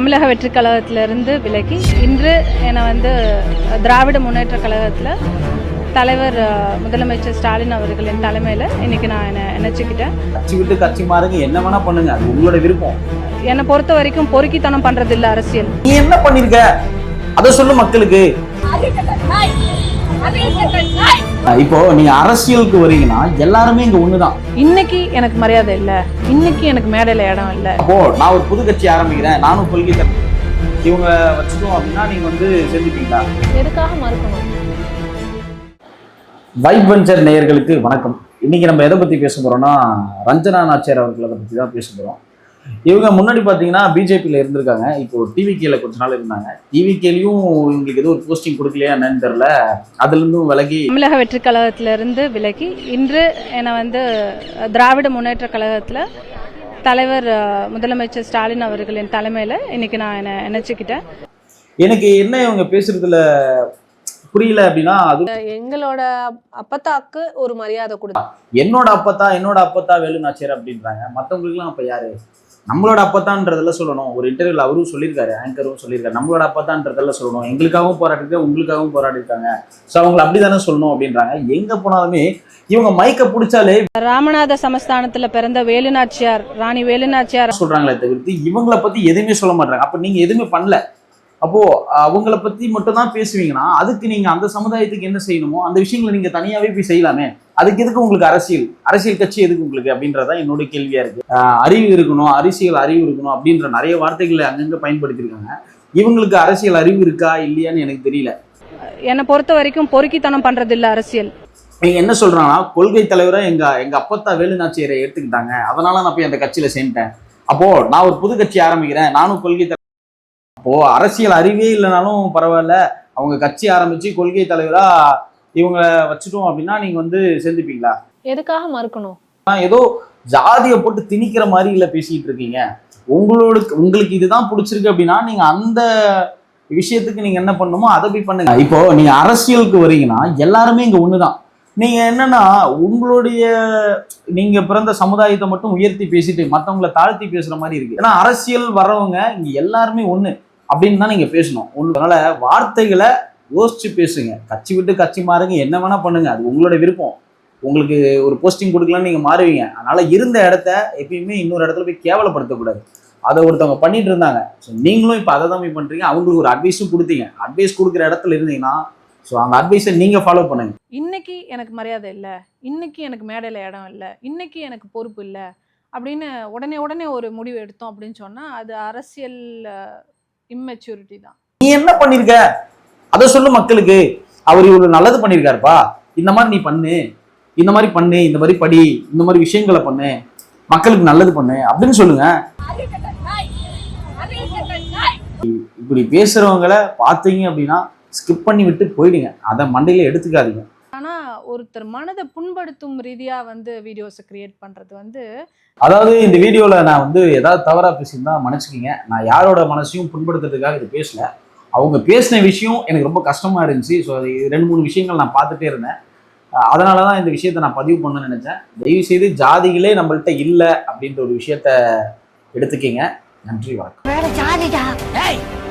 தமிழக வெற்றி கழகத்திலிருந்து விலகி இன்று என்னை திராவிட முன்னேற்ற கழகத்தில் தலைவர் முதலமைச்சர் ஸ்டாலின் அவர்களின் தலைமையில் இன்னைக்கு நான் என்னை இணைச்சிக்கிட்டேன். கட்சி விட்டு கட்சி மாறுங்க, என்ன வேணா பண்ணுங்க, அது உங்களோட விருப்பம். என்னை பொறுத்த வரைக்கும் பொறுக்கித்தனம் பண்றது இல்லை அரசியல். நீ என்ன பண்ணிருக்க அதை சொல்லு மக்களுக்கு. இப்போ நீங்க அரசியலுக்கு வரீங்கன்னா எல்லாருமே இங்க ஒண்ணுதான். இன்னைக்கு எனக்கு மரியாதை இல்ல, இன்னைக்கு எனக்கு மேடையில இடம் இல்ல. அப்போ நான் ஒரு புது கட்சி ஆரம்பிக்கிறேன், நானும் கொள்கை இவங்க வச்சுட்டோம் அப்படின்னா நீங்க சேர்ந்துப்பீங்களா? எதுக்காக மறுக்கணும்? வைப் வெஞ்சர் நேயர்களுக்கு வணக்கம். இன்னைக்கு நம்ம எதை பத்தி பேச போறோம்னா ரஞ்சனா நாச்சியார் அவர்களை பத்தி தான் பேச போறோம். இவங்க முன்னாடி பார்த்தீங்கன்னா பிஜேபியில் இருந்திருக்காங்க, இப்போ டிவிகேல கொஞ்ச நாள் இருந்தாங்க. டிவிகேலையும் இவங்களுக்கு ஏதோ ஒரு போஸ்டிங் கொடுக்கலையா என்னன்னு தெரியல, அதுலேருந்தும் விலகி தமிழக வெற்றி கழகத்திலிருந்து விலகி இன்று என்னை திராவிட முன்னேற்ற கழகத்தில் தலைவர் முதலமைச்சர் ஸ்டாலின் அவர்களின் தலைமையில் இன்னைக்கு நான் என்னை இணைச்சிக்கிட்டேன். எனக்கு என்ன இவங்க பேசுறதுல புரியல அப்படின்னா, அது எங்களோட அப்பத்தாக்கு ஒரு மரியாதை கொடுத்தா, என்னோட அப்பத்தா வேலு நாச்சியார் அப்படின்றாங்க. மற்றவங்களுக்குலாம் அப்ப யாரு? நம்மளோட அப்பத்தான்றதெல்லாம் சொல்லணும். ஒரு இன்டர்வியூல அவரும் சொல்லியிருக்காரு, ஆங்கரும் சொல்லியிருக்காரு, நம்மளோட அப்பத்தான்றதெல்லாம் சொல்லணும். எங்களுக்காகவும் போராடிருக்காங்க, உங்களுக்காகவும் போராடிருக்காங்க, ஸோ அவங்களை அப்படிதானே சொல்லணும் அப்படின்றாங்க. எங்க போனாலுமே இவங்க மைக்க பிடிச்சாலே ராமநாத சமஸ்தானத்துல பிறந்த வேலுநாச்சியார், ராணி வேலுநாச்சியார் சொல்றாங்களே தவிர்த்து இவங்களை பத்தி எதுவுமே சொல்ல மாட்டாங்க. அப்ப நீங்க எதுவுமே பண்ணல, அப்போ அவங்கள பத்தி மட்டும் தான் பேசுவீங்கன்னா அதுக்கு நீங்க அந்த சமுதாயத்துக்கு என்ன செய்யணுமோ அந்த விஷயங்களை நீங்க தனியாவே போய் செய்யலாமே. அதுக்கு எதுக்கு உங்களுக்கு அரசியல் கட்சி எதுக்கு உங்களுக்கு அப்படின்றதான் என்னோட கேள்வியா இருக்கு. அறிவு இருக்கணும், அரசியல் அறிவு இருக்கணும் அப்படின்ற நிறைய வார்த்தைகளை அங்கங்க பயன்படுத்தியிருக்காங்க. இவங்களுக்கு அரசியல் அறிவு இருக்கா இல்லையான்னு எனக்கு தெரியல. என்னை பொறுத்த வரைக்கும் பொறுக்கித்தனம் பண்றது இல்ல அரசியல். நீங்க என்ன சொல்றாங்கன்னா கொள்கை தலைவரை எங்க அப்பத்தா வேலுநாச்சியரை எடுத்துக்கிட்டாங்க, அதனால நான் போய் அந்த கட்சியில சேர்ந்துட்டேன். அப்போ நான் ஒரு புது கட்சி ஆரம்பிக்கிறேன், நானும் கொள்கை அப்போ அரசியல் அறிவே இல்லைனாலும் பரவாயில்ல, அவங்க கட்சி ஆரம்பிச்சு கொள்கை தலைவரா இவங்க வச்சுட்டோம் அப்படின்னா நீங்க சேர்ந்துப்பீங்களா? எதுக்காக மறுக்கணும்? ஏதோ ஜாதியை போட்டு திணிக்கிற மாதிரி இல்ல பேசிட்டு இருக்கீங்க. உங்களுக்கு இதுதான் பிடிச்சிருக்கு அப்படின்னா நீங்க அந்த விஷயத்துக்கு நீங்க என்ன பண்ணணுமோ அதை போய் பண்ணுங்க. இப்போ நீங்க அரசியலுக்கு வரீங்கன்னா எல்லாருமே இங்க ஒண்ணுதான். நீங்க என்னன்னா நீங்க பிறந்த சமுதாயத்தை மட்டும் உயர்த்தி பேசிட்டு மற்றவங்களை தாழ்த்தி பேசுற மாதிரி இருக்கு. ஏன்னா அரசியல் வர்றவங்க இங்க எல்லாருமே ஒண்ணு அப்படின்னு தான் நீங்க பேசணும். அதனால வார்த்தைகளை யோசிச்சு பேசுங்க. கட்சி விட்டு கட்சி மாறுங்க, என்ன வேணா பண்ணுங்க, அது உங்களோட விருப்பம். உங்களுக்கு ஒரு போஸ்டிங் கொடுக்கலாம்னு நீங்க மாறுவீங்க. அதனால இருந்த இடத்த எப்பயுமே இன்னொரு இடத்துல போய் கேவலப்படுத்தக்கூடாது. அதை ஒருத்தவங்க பண்ணிட்டு இருந்தாங்க. ஸோ நீங்களும் இப்போ அதை தான் போய் பண்றீங்க. அவங்களுக்கு ஒரு அட்வைஸும் கொடுத்தீங்க. அட்வைஸ் கொடுக்குற இடத்துல இருந்தீங்கன்னா ஸோ அந்த அட்வைஸை நீங்க ஃபாலோ பண்ணுங்க. இன்னைக்கு எனக்கு மரியாதை இல்லை, இன்னைக்கு எனக்கு மேடையில் இடம் இல்லை, இன்னைக்கு எனக்கு பொறுப்பு இல்லை அப்படின்னு உடனே ஒரு முடிவு எடுத்தோம் அப்படின்னு சொன்னா அது அரசியல் இம்மெச்சூரிட்டி தான். நீ என்ன பண்ணிருக்க அதை சொல்லு மக்களுக்கு. அவர் இவ்வளவு நல்லது பண்ணிருக்காருப்பா, இந்த மாதிரி நீ பண்ணு, இந்த மாதிரி பண்ணு, இந்த மாதிரி படி, இந்த மாதிரி விஷயங்களை பண்ணு, மக்களுக்கு நல்லது பண்ணு அப்படின்னு சொல்லுங்க. இப்படி பேசுறவங்களை பார்த்தீங்க அப்படின்னா ஸ்கிப் பண்ணி விட்டு போயிடுங்க, அதை மண்டையில எடுத்துக்காதீங்க. ஆனா ஒருத்தர் மனதை புண்படுத்தும் ரீதியா வீடியோஸை கிரியேட் பண்றது அதாவது இந்த வீடியோல நான் ஏதாவது தவறா பேசியிருந்தா மன்னிச்சுக்கிங்க. நான் யாரோட மனசையும் புண்படுத்துறதுக்காக இது பேசல. அவங்க பேசின விஷயம் எனக்கு ரொம்ப கஷ்டமா இருந்துச்சு. ஸோ அது 2-3 விஷயங்கள் நான் பார்த்துட்டே இருந்தேன். அதனாலதான் இந்த விஷயத்த நான் பதிவு பண்ணணும்னு நினைச்சேன். தயவு செய்து ஜாதிகளே நம்மள்கிட்ட இல்லை அப்படின்ற ஒரு விஷயத்த எடுத்துக்கிங்க. நன்றி, வணக்கம்.